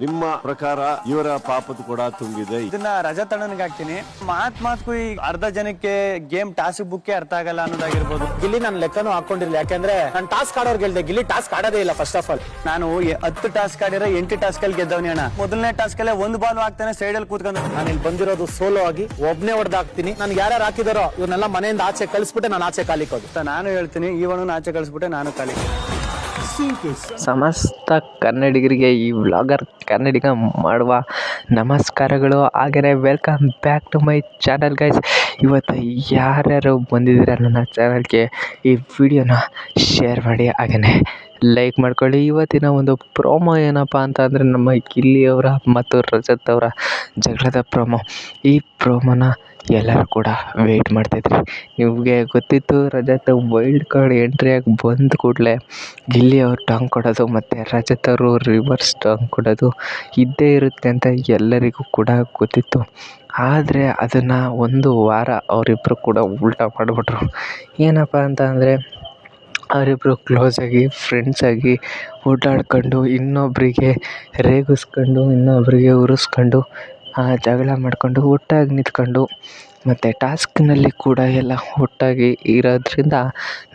ನಿಮ್ಮ ಪ್ರಕಾರ ಇವರ ಪಾಪದ ಕೂಡ ತುಂಬಿದೆ. ಇದನ್ನ ರಜತ್ ಅಣ್ಣನಿಗೆ ಹಾಕ್ತೀನಿ. ಮಾತ್ಗೂ ಈ ಅರ್ಧ ಜನಕ್ಕೆ ಗೇಮ್ ಟಾಸ್ಕ್ ಬುಕ್ ಅರ್ಥ ಆಗಲ್ಲ ಅನ್ನೋದಾಗಿರ್ಬೋದು. ಗಿಲ್ಲಿ ನಾನು ಲೆಕ್ಕನೂ ಹಾಕೊಂಡಿರ್ಲಿ, ಯಾಕಂದ್ರೆ ನಾನು ಟಾಸ್ಕ್ ಆಡೋರ್ಗೆ ಹೇಳ್ದೆ, ಗಿಲ್ಲಿ ಟಾಸ್ಕ್ ಆಡೋದೇ ಇಲ್ಲ. ಫಸ್ಟ್ ಆಫ್ ಆಲ್ ನಾನು 10 ಟಾಸ್ಕ್ ಆಡಿರೋ 8 ಟಾಸ್ಕ್ ಅಲ್ಲಿ ಗೆದ್ದವನಿ ಅಣ್ಣ. ಮೊದಲನೇ ಟಾಸ್ಕ್ ಅಲ್ಲೇ ಒಂದು ಬಾಲ್ ಹಾಕ್ತಾನೆ, ಸೈಡ್ ಅಲ್ಲಿ ಕೂತ್ಕೊಂಡು. ನಾನು ಇಲ್ಲಿ ಬಂದಿರೋದು ಸೋಲೋ ಆಗಿ ಒಬ್ನೇ ಹೊಡೆದಾಕ್ತೀನಿ. ನನ್ಗೆ ಯಾರು ಹಾಕಿದಾರೋ ಇವ್ರನ್ನೆಲ್ಲ ಮನೆಯಿಂದ ಆಚೆ ಕಳಿಸ್ಬಿಟ್ಟೆ ನಾನು ಆಚೆ ಕಾಲಿಕೋದು. ನಾನು ಹೇಳ್ತೀನಿ, ಇವನು ಆಚೆ ಕಳಿಸ್ಬಿಟ್ಟೆ ನಾನು ಕಾಲಿ. ಸಮಸ್ತ ಕನ್ನಡಿಗರಿಗೆ ಈ ವ್ಲಾಗರ್ ಕನ್ನಡಿಗ ಮಾಡುವ ನಮಸ್ಕಾರಗಳು. ಹಾಗೆಯೇ welcome back to my channel guys. ಇವತ್ತು ಯಾರ್ಯಾರು ಬಂದಿದ್ದೀರ ನನ್ನ ಚಾನಲ್ಗೆ ಈ ವಿಡಿಯೋನ ಶೇರ್ ಮಾಡಿ, ಹಾಗೆಯೇ ಲೈಕ್ ಮಾಡ್ಕೊಳ್ಳಿ. ಇವತ್ತಿನ ಒಂದು ಪ್ರೋಮೋ ಏನಪ್ಪ ಅಂತ ಅಂದರೆ ನಮ್ಮ ಗಿಲ್ಲಿಯವರ ಮತ್ತು ರಜತ್ ಅವರ ಜಗಳದ ಪ್ರೋಮೋ. ಈ ಪ್ರೋಮೋನ ಎಲ್ಲರೂ ಕೂಡ ವೆಯ್ಟ್ ಮಾಡ್ತಾಯಿದ್ರಿ. ನಿಮಗೆ ಗೊತ್ತಿತ್ತು, ರಜತ್ ವೈಲ್ಡ್ ಕಾರ್ಡ್ ಎಂಟ್ರಿಯಾಗಿ ಬಂದ ಕೂಡಲೇ ಗಿಲ್ಲಿ ಅವರು ಟಾಂಗ್ ಕೊಡೋದು ಮತ್ತು ರಜತ್ ಅವರು ರಿವರ್ಸ್ ಟಾಂಗ್ ಕೊಡೋದು ಇದ್ದೇ ಇರುತ್ತೆ ಅಂತ ಎಲ್ಲರಿಗೂ ಕೂಡ ಗೊತ್ತಿತ್ತು. ಆದರೆ ಅದನ್ನು ಒಂದು ವಾರ ಅವರಿಬ್ಬರು ಕೂಡ ಉಲ್ಟಾ ಮಾಡಿಬಿಟ್ರು. ಏನಪ್ಪ ಅಂತ ಅಂದರೆ, ಅವರಿಬ್ಬರು ಕ್ಲೋಸಾಗಿ ಫ್ರೆಂಡ್ಸಾಗಿ ಓಡಾಡ್ಕೊಂಡು, ಇನ್ನೊಬ್ಬರಿಗೆ ರೇಗಿಸ್ಕೊಂಡು, ಇನ್ನೊಬ್ಬರಿಗೆ ಉರಿಸ್ಕೊಂಡು, ಜಗಳ ಮಾಡಿಕೊಂಡು, ಒಟ್ಟಾಗಿ ನಿಂತ್ಕೊಂಡು, ಮತ್ತು ಟಾಸ್ಕ್ನಲ್ಲಿ ಕೂಡ ಎಲ್ಲ ಒಟ್ಟಾಗಿ ಇರೋದ್ರಿಂದ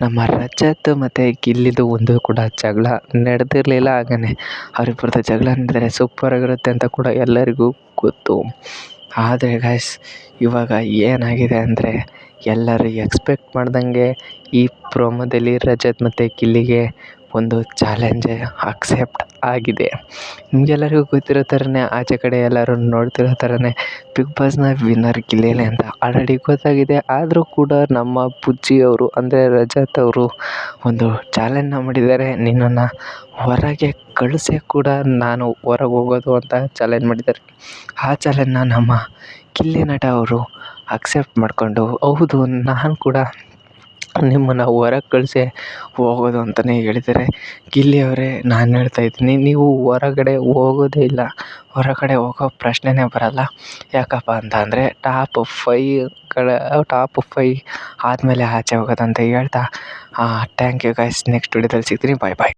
ನಮ್ಮ ರಜತ್ ಮತ್ತು ಗಿಲ್ಲಿದು ಒಂದು ಕೂಡ ಜಗಳ ನಡೆದಿರಲಿಲ್ಲ. ಹಾಗೆಯೇ ಅವರಿಬ್ಬರದ್ದು ಜಗಳ ನಡೆದರೆ ಸೂಪರಾಗಿರುತ್ತೆ ಅಂತ ಕೂಡ ಎಲ್ಲರಿಗೂ ಗೊತ್ತು. ಆದರೆ ಗೈಸ್, ಇವಾಗ ಏನಾಗಿದೆ ಅಂದರೆ, ಎಲ್ಲರೂ ಎಕ್ಸ್ಪೆಕ್ಟ್ ಮಾಡ್ದಂಗೆ ಈ ಪ್ರೋಮೋದಲ್ಲಿ ರಜತ್ ಮತ್ತು ಗಿಲ್ಲಿಗೆ ಒಂದು ಚಾಲೆಂಜೇ ಅಕ್ಸೆಪ್ಟ್ ಆಗಿದೆ. ನಿಮಗೆಲ್ಲರಿಗೂ ಗೊತ್ತಿರೋ ಥರನೇ, ಆಚೆ ಕಡೆ ಎಲ್ಲರೂ ನೋಡ್ತಿರೋ ಥರನೇ ಬಿಗ್ ಬಾಸ್ನ ವಿನ್ನರ್ ಗಿಲ್ಲಿನೇ ಅಂತ ಆಲ್ರೆಡಿ ಗೊತ್ತಾಗಿದೆ. ಆದರೂ ಕೂಡ ನಮ್ಮ ಬುಜ್ಜಿಯವರು ಅಂದರೆ ರಜತ್ ಅವರು ಒಂದು ಚಾಲೆಂಜ್ನ ಮಾಡಿದ್ದಾರೆ. ನಿನ್ನನ್ನು ಹೊರಗೆ ಕಳಿಸೇ ಕೂಡ ನಾನು ಹೊರಗೆ ಹೋಗೋದು ಅಂತ ಚಾಲೆಂಜ್ ಮಾಡಿದ್ದಾರೆ. ಆ ಚಾಲೆಂಜ್ನ ನಮ್ಮ ಗಿಲ್ಲಿ ನಟ ಅವರು ಅಕ್ಸೆಪ್ಟ್ ಮಾಡಿಕೊಂಡು, ಹೌದು ನಾನು ಕೂಡ ನಿಮ್ಮನ್ನು ಹೊರಗೆ ಕಳಿಸೇ ಹೋಗೋದು ಅಂತಲೇ ಹೇಳಿದ್ದಾರೆ. ಗಿಲ್ಲಿ ಅವರೇ, ನಾನು ಹೇಳ್ತಾ ಇದ್ದೀನಿ, ನೀವು ಹೊರಗಡೆ ಹೋಗೋದೇ ಇಲ್ಲ, ಹೊರಗಡೆ ಹೋಗೋ ಪ್ರಶ್ನೆನೇ ಬರಲ್ಲ. ಯಾಕಪ್ಪ ಅಂತ ಅಂದರೆ ಟಾಪ್ 5 ಆದಮೇಲೆ ಆಚೆ ಹೋಗೋದಂತ ಹೇಳ್ತಾ, ಥ್ಯಾಂಕ್ ಯು ಗೈಸ್. ನೆಕ್ಸ್ಟ್ ವಿಡಿಯೋದಲ್ಲಿ ಸಿಗ್ತೀನಿ. ಬಾಯ್ ಬಾಯ್.